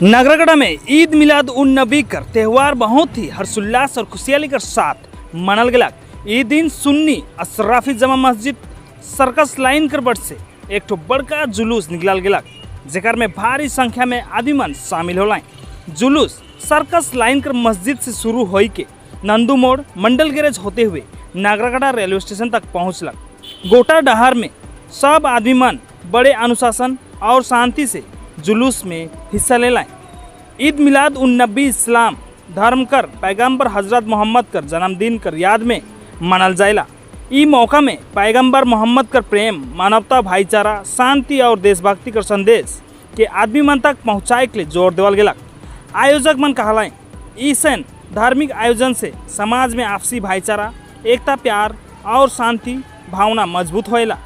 नागरागढ़ में ईद मिलाद उन नबी कर त्यौहार बहुत ही हर्षोल्लास और खुशहाली के साथ मनल गया। ये दिन सुन्नी अशराफी जमा मस्जिद सर्कस लाइन कर बट से एक ठो बड़का जुलूस निकल गया, जेकर में भारी संख्या में आदमीमन शामिल हो। जुलूस सर्कस लाइन कर मस्जिद से शुरू हो के नंदू मोड़ मंडल गैरेज होते हुए नागरागढ़ रेलवे स्टेशन तक पहुँचलक। गोटा डहार में सब आदमीमन बड़े अनुशासन और शांति से जुलूस में हिस्सा ले लाएँ। ईद मिलाद उन नबी इस्लाम धर्म कर पैगंबर हजरत मोहम्मद कर जन्मदिन कर याद में मनल जाएला। ई मौका में पैगंबर मोहम्मद कर प्रेम, मानवता, भाईचारा, शांति और देशभक्ति कर संदेश के आदमी मन तक पहुँचाए के लिए जोर देवल गया। आयोजक मन कहलाएँ ईसन धार्मिक आयोजन से समाज में आपसी भाईचारा, एकता, प्यार और शांति भावना मजबूत होएला।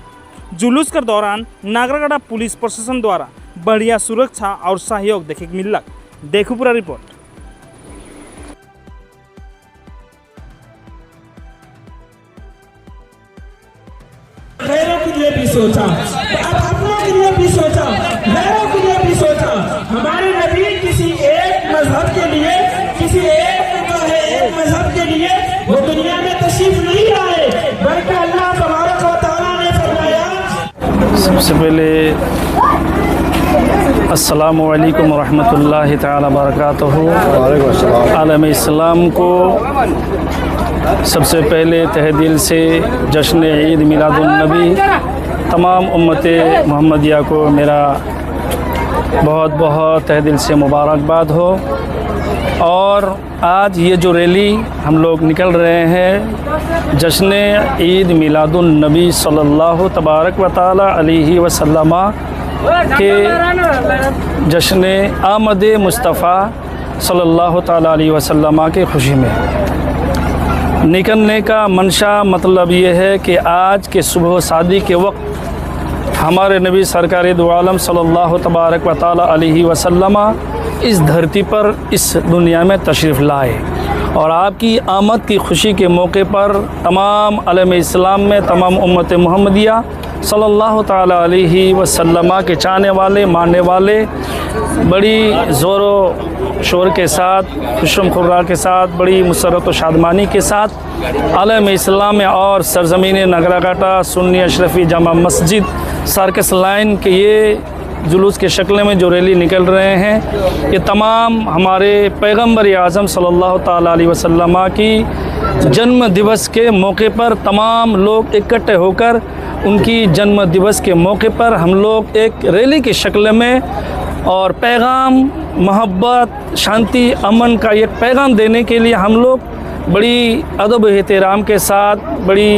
जुलूस के दौरान नागरागढ़ पुलिस प्रशासन द्वारा बढ़िया सुरक्षा और सहयोग देखे के मिलक। देखो पूरा रिपोर्ट। गैरों के लिए भी सोचा, अपनों के लिए भी सोचा, गैरों के लिए भी सोचा। हमारे नबी किसी एक मजहब के लिए, किसी एक जो है एक मजहब के लिए वो दुनिया में तशरीफ नहीं आए, बल्कि अल्लाह तबारक व तआला ने फरमाया। सबसे पहले अस्सलामु अलैकुम रहमतुल्लाहि तआला बरकातहू। आलम इस्लाम को सबसे पहले तहे दिल से जश्न ईद मिलादुन नबी तमाम उम्मत मोहम्मदिया को मेरा बहुत बहुत तहे दिल से मुबारकबाद हो। और आज ये जो रैली हम लोग निकल रहे हैं जश्न ईद मिलादुन नबी सल्लल्लाहु तबारक व तआला अलैहि वसल्लम के जश्न आमद मुस्तफ़ा सल्लल्लाहु ताला अलैहि वसल्लम के खुशी में निकलने का मंशा मतलब ये है कि आज के सुबह शादी के वक्त हमारे नबी सरकार दो आलम सल्लल्लाहु तबारक व तआला अलैहि वसल्लम इस धरती पर इस दुनिया में तशरीफ़ लाए। और आपकी आमद की खुशी के मौके पर तमाम आलम इस्लाम में तमाम उम्मत मुहम्मदिया सल्लल्लाहु ताला अलैहि वसल्लम के चाहने वाले, मानने वाले बड़ी ज़ोर शोर के साथ, खुशम खुर्रा के साथ, बड़ी मुसरत व शादमानी के साथ आलम इस्लाम में और सरज़मीन नागरागढ़ सुन्नी अशरफी जमा मस्जिद सर्कस लाइन के ये जुलूस के शक्ल में जो रैली निकल रहे हैं, ये तमाम हमारे पैगंबर आज़म सल्लल्लाहु ताला अलैहि वसल्लम की जन्म दिवस के मौके पर तमाम लोग इकट्ठे होकर उनकी जन्म दिवस के मौके पर हम लोग एक रैली की शक्ल में और पैगाम मोहब्बत, शांति, अमन का एक पैगाम देने के लिए हम लोग बड़ी अदब एहतराम के साथ, बड़ी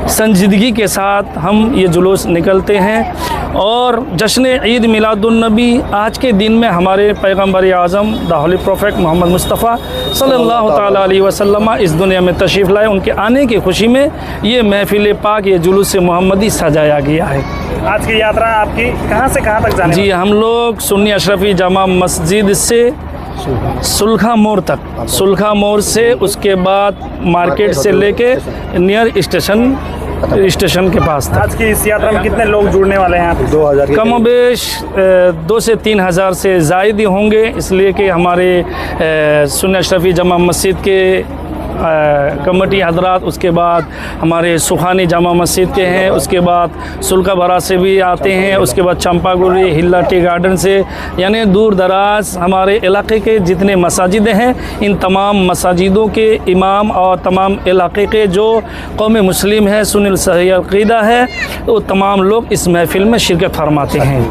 संजीदगी के साथ हम ये जुलूस निकलते हैं। और जश्न ईद मिलादुन नबी आज के दिन में हमारे पैगंबर आज़म द होली प्रोफेट मोहम्मद मुस्तफ़ा सल्लल्लाहु ताला अलैहि वसल्लम इस दुनिया में तशरीफ़ लाए। उनके आने की खुशी में ये महफिल पाक, ये जुलूस मोहम्मदी सजाया गया है। आज की यात्रा आपकी कहाँ से कहाँ तक जाने? जी, हम लोग सुन्नी अशरफी जमा मस्जिद से सुलखा मोड़ तक, सुलखा मोड़ से उसके बाद मार्केट से लेके नियर स्टेशन के पास तक। आज की इस यात्रा में कितने लोग जुड़ने वाले हैं? आप 2000 कम बेश 2 से 3 हज़ार से ज़ायद होंगे, इसलिए कि हमारे सुन्नी अशरफी जमा मस्जिद के कमेटी हजरात, उसके बाद हमारे सुखानी जामा मस्जिद के हैं, उसके बाद सुल्का भरा से भी आते हैं, उसके बाद चंपागुरी, हिल्ला टी गार्डन से, यानी दूर दराज हमारे इलाके के जितने मसाजिद हैं, इन तमाम मसाजिदों के इमाम और तमाम इलाके के जो कौम मुस्लिम है, सुन्नी सही अक़ीदा है, वो तमाम लोग इस महफिल में शिरकत फरमाते हैं।